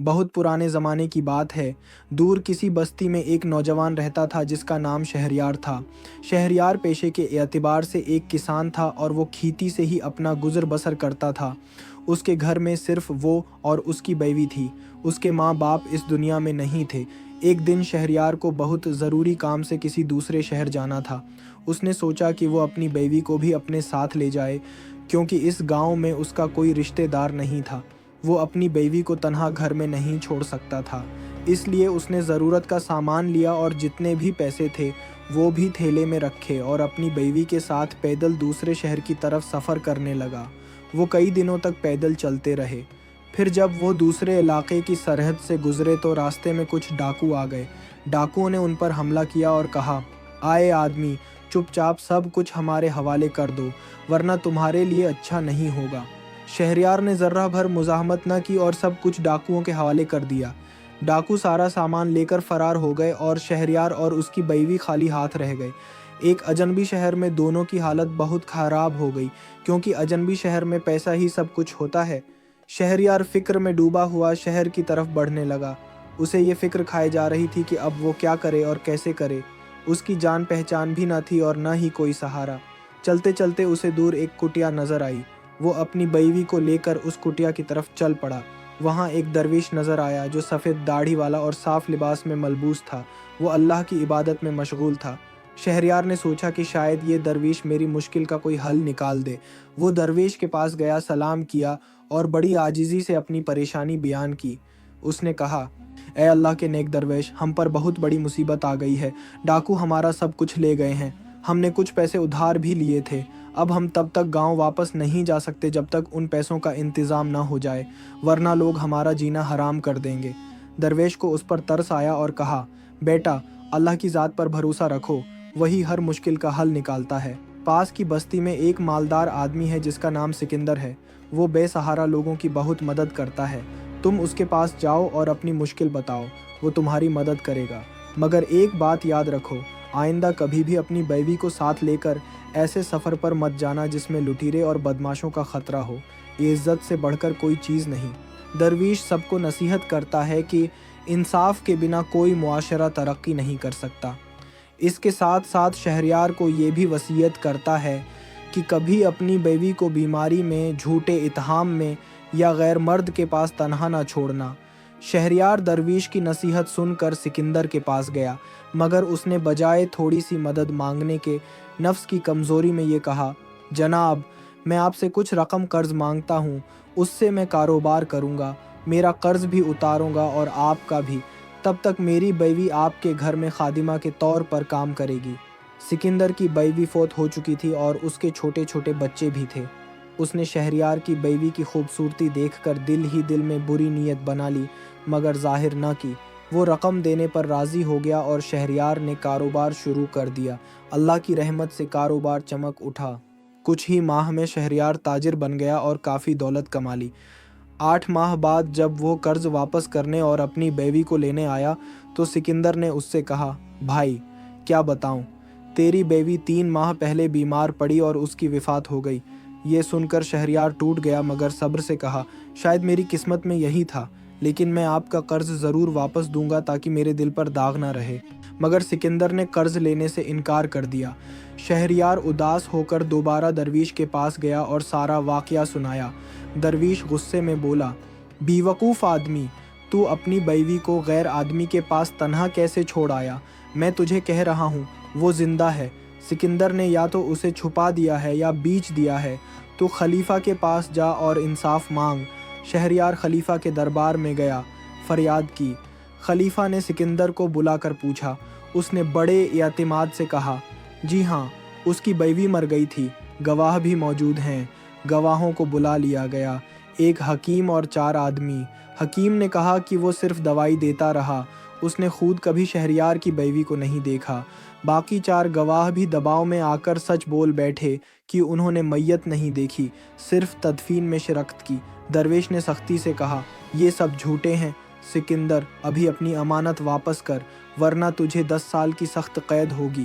بہت پرانے زمانے کی بات ہے۔ دور کسی بستی میں ایک نوجوان رہتا تھا جس کا نام شہریار تھا۔ شہریار پیشے کے اعتبار سے ایک کسان تھا اور وہ کھیتی سے ہی اپنا گزر بسر کرتا تھا۔ اس کے گھر میں صرف وہ اور اس کی بیوی تھی۔ اس کے ماں باپ اس دنیا میں نہیں تھے۔ ایک دن شہریار کو بہت ضروری کام سے کسی دوسرے شہر جانا تھا۔ اس نے سوچا کہ وہ اپنی بیوی کو بھی اپنے ساتھ لے جائے، کیونکہ اس گاؤں میں اس کا کوئی رشتہ دار نہیں تھا۔ وہ اپنی بیوی کو تنہا گھر میں نہیں چھوڑ سکتا تھا، اس لیے اس نے ضرورت کا سامان لیا اور جتنے بھی پیسے تھے وہ بھی تھیلے میں رکھے اور اپنی بیوی کے ساتھ پیدل دوسرے شہر کی طرف سفر کرنے لگا۔ وہ کئی دنوں تک پیدل چلتے رہے۔ پھر جب وہ دوسرے علاقے کی سرحد سے گزرے تو راستے میں کچھ ڈاکو آ گئے۔ ڈاکوؤں نے ان پر حملہ کیا اور کہا، آئے آدمی، چپ چاپ سب کچھ ہمارے حوالے کر دو، ورنہ تمہارے لیے اچھا نہیں ہوگا۔ شہریار نے ذرہ بھر مزاحمت نہ کی اور سب کچھ ڈاکوؤں کے حوالے کر دیا۔ ڈاکو سارا سامان لے کر فرار ہو گئے اور شہریار اور اس کی بیوی خالی ہاتھ رہ گئے۔ ایک اجنبی شہر میں دونوں کی حالت بہت خراب ہو گئی، کیونکہ اجنبی شہر میں پیسہ ہی سب کچھ ہوتا ہے۔ شہریار فکر میں ڈوبا ہوا شہر کی طرف بڑھنے لگا۔ اسے یہ فکر کھائے جا رہی تھی کہ اب وہ کیا کرے اور کیسے کرے۔ اس کی جان پہچان بھی نہ تھی اور نہ ہی کوئی سہارا۔ چلتے چلتے اسے دور ایک کٹیا نظر آئی۔ وہ اپنی بیوی کو لے کر اس کٹیا کی طرف چل پڑا۔ وہاں ایک درویش نظر آیا جو سفید داڑھی والا اور صاف لباس میں ملبوس تھا۔ وہ اللہ کی عبادت میں مشغول تھا۔ شہریار نے سوچا کہ شاید یہ درویش میری مشکل کا کوئی حل نکال دے۔ وہ درویش کے پاس گیا، سلام کیا اور بڑی عاجزی سے اپنی پریشانی بیان کی۔ اس نے کہا، اے اللہ کے نیک درویش، ہم پر بہت بڑی مصیبت آ گئی ہے۔ ڈاکو ہمارا سب کچھ لے گئے ہیں۔ ہم نے کچھ پیسے ادھار بھی لیے تھے۔ اب ہم تب تک گاؤں واپس نہیں جا سکتے جب تک ان پیسوں کا انتظام نہ ہو جائے، ورنہ لوگ ہمارا جینا حرام کر دیں گے۔ درویش کو اس پر ترس آیا اور کہا، بیٹا، اللہ کی ذات پر بھروسہ رکھو، وہی ہر مشکل کا حل نکالتا ہے۔ پاس کی بستی میں ایک مالدار آدمی ہے جس کا نام سکندر ہے۔ وہ بے سہارا لوگوں کی بہت مدد کرتا ہے۔ تم اس کے پاس جاؤ اور اپنی مشکل بتاؤ، وہ تمہاری مدد کرے گا۔ مگر ایک بات یاد رکھو، آئندہ کبھی بھی اپنی بیوی کو ساتھ لے کر ایسے سفر پر مت جانا جس میں لٹیرے اور بدماشوں کا خطرہ ہو۔ یہ عزت سے بڑھ کر کوئی چیز نہیں۔ درویش سب کو نصیحت کرتا ہے کہ انصاف کے بنا کوئی معاشرہ ترقی نہیں کر سکتا۔ اس کے ساتھ ساتھ شہریار کو یہ بھی وصیت کرتا ہے کہ کبھی اپنی بیوی کو بیماری میں، جھوٹے اتہام میں یا غیر مرد کے پاس تنہا نہ چھوڑنا۔ شہریار درویش کی نصیحت سن کر سکندر کے پاس گیا، مگر اس نے بجائے تھوڑی سی مدد مانگنے کے نفس کی کمزوری میں یہ کہا، جناب، میں آپ سے کچھ رقم قرض مانگتا ہوں، اس سے میں کاروبار کروں گا، میرا قرض بھی اتاروں گا اور آپ کا بھی، تب تک میری بیوی آپ کے گھر میں خادمہ کے طور پر کام کرے گی۔ سکندر کی بیوی فوت ہو چکی تھی اور اس کے چھوٹے چھوٹے بچے بھی تھے۔ اس نے شہریار کی بیوی کی خوبصورتی دیکھ کر دل ہی دل میں بری نیت بنا لی، مگر ظاہر نہ کی۔ وہ رقم دینے پر راضی ہو گیا اور شہریار نے کاروبار شروع کر دیا۔ اللہ کی رحمت سے کاروبار چمک اٹھا۔ کچھ ہی ماہ میں شہریار تاجر بن گیا اور کافی دولت کما لی۔ 8 ماہ بعد جب وہ قرض واپس کرنے اور اپنی بیوی کو لینے آیا تو سکندر نے اس سے کہا، بھائی، کیا بتاؤں، تیری بیوی 3 ماہ پہلے بیمار پڑی اور اس کی وفات ہو گئی۔ یہ سن کر شہریار ٹوٹ گیا، مگر صبر سے کہا، شاید میری قسمت میں یہی تھا، لیکن میں آپ کا قرض ضرور واپس دوں گا تاکہ میرے دل پر داغ نہ رہے۔ مگر سکندر نے قرض لینے سے انکار کر دیا۔ شہریار اداس ہو کر دوبارہ درویش کے پاس گیا اور سارا واقعہ سنایا۔ درویش غصے میں بولا، بے وقوف آدمی، تو اپنی بیوی کو غیر آدمی کے پاس تنہا کیسے چھوڑ آیا؟ میں تجھے کہہ رہا ہوں، وہ زندہ ہے۔ سکندر نے یا تو اسے چھپا دیا ہے یا بیچ دیا ہے۔ تو خلیفہ کے پاس جا اور انصاف مانگ۔ شہریار خلیفہ کے دربار میں گیا، فریاد کی۔ خلیفہ نے سکندر کو بلا کر پوچھا۔ اس نے بڑے اعتماد سے کہا، جی ہاں، اس کی بیوی مر گئی تھی، گواہ بھی موجود ہیں۔ گواہوں کو بلا لیا گیا، ایک حکیم اور 4 آدمی۔ حکیم نے کہا کہ وہ صرف دوائی دیتا رہا، اس نے خود کبھی شہریار کی بیوی کو نہیں دیکھا۔ باقی 4 گواہ بھی دباؤ میں آ کر سچ بول بیٹھے کہ انہوں نے میت نہیں دیکھی، صرف تدفین میں شرکت کی۔ درویش نے سختی سے کہا، یہ سب جھوٹے ہیں۔ سکندر، ابھی اپنی امانت واپس کر، ورنہ تجھے 10 سال کی سخت قید ہوگی۔